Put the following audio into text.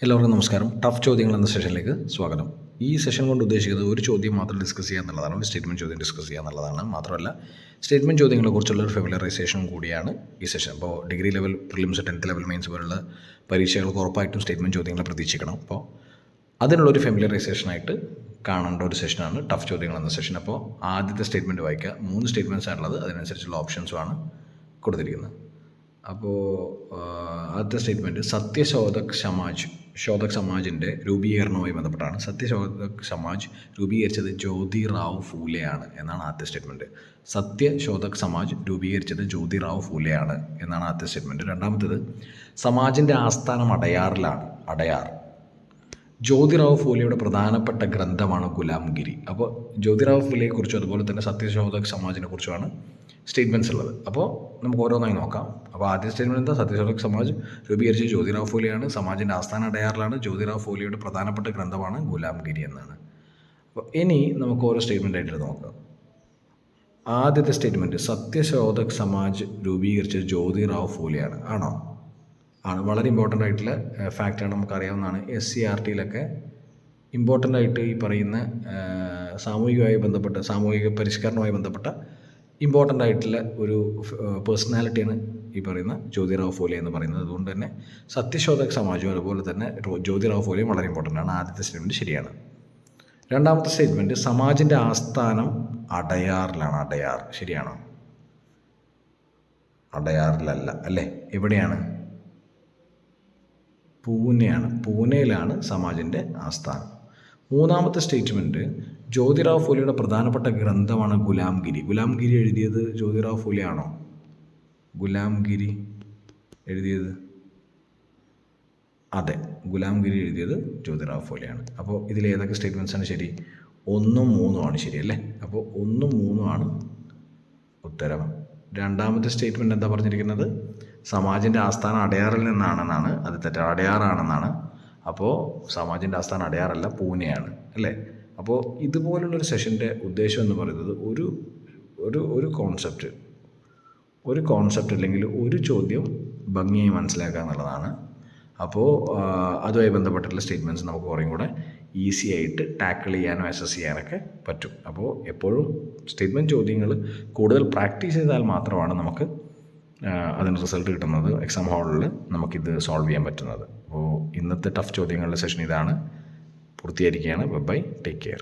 എല്ലാവർക്കും നമസ്കാരം. ടഫ് ചോദ്യങ്ങൾ എന്ന സെഷനിലേക്ക് സ്വാഗതം. ഈ സെഷൻ കൊണ്ട് ഉദ്ദേശിക്കുന്നത് ഒരു ചോദ്യം മാത്രം ഡിസ്കസ് ചെയ്യുക എന്നുള്ളതാണ്, ഒരു സ്റ്റേറ്റ്മെൻറ്റ് ചോദ്യം ഡിസ്കസ് ചെയ്യുക എന്നുള്ളതാണ്. മാത്രമല്ല സ്റ്റേറ്റ്മെൻറ്റ് ചോദ്യങ്ങളെക്കുറിച്ചുള്ള ഒരു ഫെമിലറൈസേഷൻ കൂടിയാണ് ഈ സെഷൻ. അപ്പോൾ degree level, prelims, 10th level, mains പോലുള്ള പരീക്ഷകൾക്ക് ഉറപ്പായിട്ടും സ്റ്റേറ്റ്മെൻറ്റ് ചോദ്യങ്ങളെ പ്രതീക്ഷിക്കണം. അപ്പോൾ അതിനുള്ളൊരു ഫെമിലറൈസേഷനായിട്ട് കാണേണ്ട ഒരു സെഷനാണ് ടഫ് ചോദ്യങ്ങൾ എന്ന സെഷൻ. അപ്പോൾ ആദ്യത്തെ സ്റ്റേറ്റ്മെൻറ്റ് വായിക്കുക. 3 സ്റ്റേറ്റ്മെൻറ്റ്സ് ആണുള്ളത്, അതിനനുസരിച്ചുള്ള ഓപ്ഷൻസുമാണ് കൊടുത്തിരിക്കുന്നത്. അപ്പോൾ ആദ്യത്തെ സ്റ്റേറ്റ്മെൻറ്റ് സത്യശോധക് സമാജിൻ്റെ രൂപീകരണവുമായി ബന്ധപ്പെട്ടാണ്. സത്യശോധക് സമാജ് രൂപീകരിച്ചത് ജ്യോതിറാവ് ഫൂലെയാണ് എന്നാണ് ആദ്യത്തെ സ്റ്റേറ്റ്മെൻറ്റ്. സത്യശോധക് സമാജ് രൂപീകരിച്ചത് ജ്യോതിറാവ് ഫൂലെയാണ് എന്നാണ് ആദ്യത്തെ സ്റ്റേറ്റ്മെൻറ്റ്. രണ്ടാമത്തേത് സമാജിൻ്റെ ആസ്ഥാനം അടയാറിലാണ്. അടയാർ. ജ്യോതിറാവ് ഫൂലെയുടെ പ്രധാനപ്പെട്ട ഗ്രന്ഥമാണ് ഗുലാംഗിരി. അപ്പോൾ ജ്യോതിറാവ് ഫൂലെയെക്കുറിച്ചും അതുപോലെ തന്നെ സത്യശോധക് സമാജിനെ കുറിച്ചുമാണ് സ്റ്റേറ്റ്മെൻറ്റ്സ് ഉള്ളത്. അപ്പോൾ നമുക്ക് ഓരോന്നായി നോക്കാം. അപ്പോൾ ആദ്യ സ്റ്റേറ്റ്മെൻറ്റ് എന്താ? സത്യശോധക് സമാജ് രൂപീകരിച്ചത് ജ്യോതിറാവ് ഫൂലെയാണ്. സമാജിൻ്റെ ആസ്ഥാനം അടയാറിലാണ്. ജ്യോതിറാവ് ഫൂലെയുടെ പ്രധാനപ്പെട്ട ഗ്രന്ഥമാണ് ഗുലാംഗിരി എന്നാണ്. അപ്പോൾ ഇനി നമുക്ക് ഓരോ സ്റ്റേറ്റ്മെൻ്റ് ആയിട്ട് നോക്കാം. ആദ്യത്തെ സ്റ്റേറ്റ്മെൻറ്റ് സത്യശോധക് സമാജ് രൂപീകരിച്ചത് ജ്യോതിറാവ് ഫൂലെയാണ്. ആണോ? ആണ്. വളരെ ഇമ്പോർട്ടൻ്റ് ആയിട്ടുള്ള ഫാക്റ്റാണ്, നമുക്കറിയാവുന്നതാണ്. SCRTയിലൊക്കെ ഇമ്പോർട്ടൻ്റ് ആയിട്ട് ഈ പറയുന്ന സാമൂഹിക പരിഷ്കരണവുമായി ബന്ധപ്പെട്ട ഇമ്പോർട്ടൻ്റ് ആയിട്ടുള്ള ഒരു പേഴ്സണാലിറ്റിയാണ് ഈ പറയുന്ന ജ്യോതിറാവ് ഫൂലെ എന്ന് പറയുന്നത്. അതുകൊണ്ട് തന്നെ സത്യശോധക് സമാജും അതുപോലെ തന്നെ ജ്യോതിറാവ് ഫൂലെയും വളരെ ഇമ്പോർട്ടൻ്റ് ആണ്. ആദ്യത്തെ സ്റ്റേറ്റ്മെൻറ്റ് ശരിയാണ്. രണ്ടാമത്തെ സ്റ്റേറ്റ്മെൻറ്റ് സമാജിൻ്റെ ആസ്ഥാനം അടയാറിലാണ്. അടയാർ ശരിയാണോ? അടയാറിലല്ല അല്ലേ? എവിടെയാണ്? പൂനെയാണ്. പൂനെയിലാണ് സമാജിൻ്റെ ആസ്ഥാനം. മൂന്നാമത്തെ സ്റ്റേറ്റ്മെൻറ്റ് ജ്യോതിറാവ് ഫൂലെയുടെ പ്രധാനപ്പെട്ട ഗ്രന്ഥമാണ് ഗുലാംഗിരി. ഗുലാംഗിരി എഴുതിയത് ജ്യോതിറാവ് ഫൂലെ ആണോ? ഗുലാംഗിരി എഴുതിയത്? അതെ, ഗുലാംഗിരി എഴുതിയത് ജ്യോതിറാവ് ഫൂലെയാണ്. അപ്പോൾ ഇതിൽ ഏതൊക്കെ സ്റ്റേറ്റ്മെൻറ്റ്സാണ് ശരി? 1ഉം 3ഉം ആണ് ശരി അല്ലേ? അപ്പോൾ 1ഉം 3ഉം ആണ് ഉത്തരം. രണ്ടാമത്തെ സ്റ്റേറ്റ്മെൻറ്റ് എന്താ പറഞ്ഞിരിക്കുന്നത്? സമാജിൻ്റെ ആസ്ഥാനം അടയാറിൽ നിന്നാണെന്നാണ്. അത് തെറ്റ്, അടയാറാണെന്നാണ്. അപ്പോൾ സമാജിൻ്റെ ആസ്ഥാനം അടയാറല്ല, പൂനെയാണ് അല്ലേ? അപ്പോൾ ഇതുപോലുള്ളൊരു സെഷൻ്റെ ഉദ്ദേശം എന്ന് പറയുന്നത് ഒരു കോൺസെപ്റ്റ് അല്ലെങ്കിൽ ഒരു ചോദ്യം ഭംഗിയായി മനസ്സിലാക്കുക എന്നുള്ളതാണ്. അപ്പോൾ അതുമായി ബന്ധപ്പെട്ടുള്ള സ്റ്റേറ്റ്മെൻറ്റ്സ് നമുക്ക് കുറേയും കൂടെ ഈസി ആയിട്ട് ടാക്കിൾ ചെയ്യാനോ അസസ് ചെയ്യാനൊക്കെ പറ്റും. അപ്പോൾ എപ്പോഴും സ്റ്റേറ്റ്മെൻറ്റ് ചോദ്യങ്ങൾ കൂടുതൽ പ്രാക്ടീസ് ചെയ്താൽ മാത്രമാണ് നമുക്ക് അതിന് റിസൾട്ട് കിട്ടുന്നത്. എക്സാം ഹാളിൽ നമുക്കിത് സോൾവ് ചെയ്യാൻ പറ്റുന്നത്. അപ്പോൾ ഇന്നത്തെ ടഫ് ചോദ്യങ്ങളുടെ സെഷൻ ഇതാണ്. പൂർത്തീകരിക്കുകയാണ്. Bye, take care.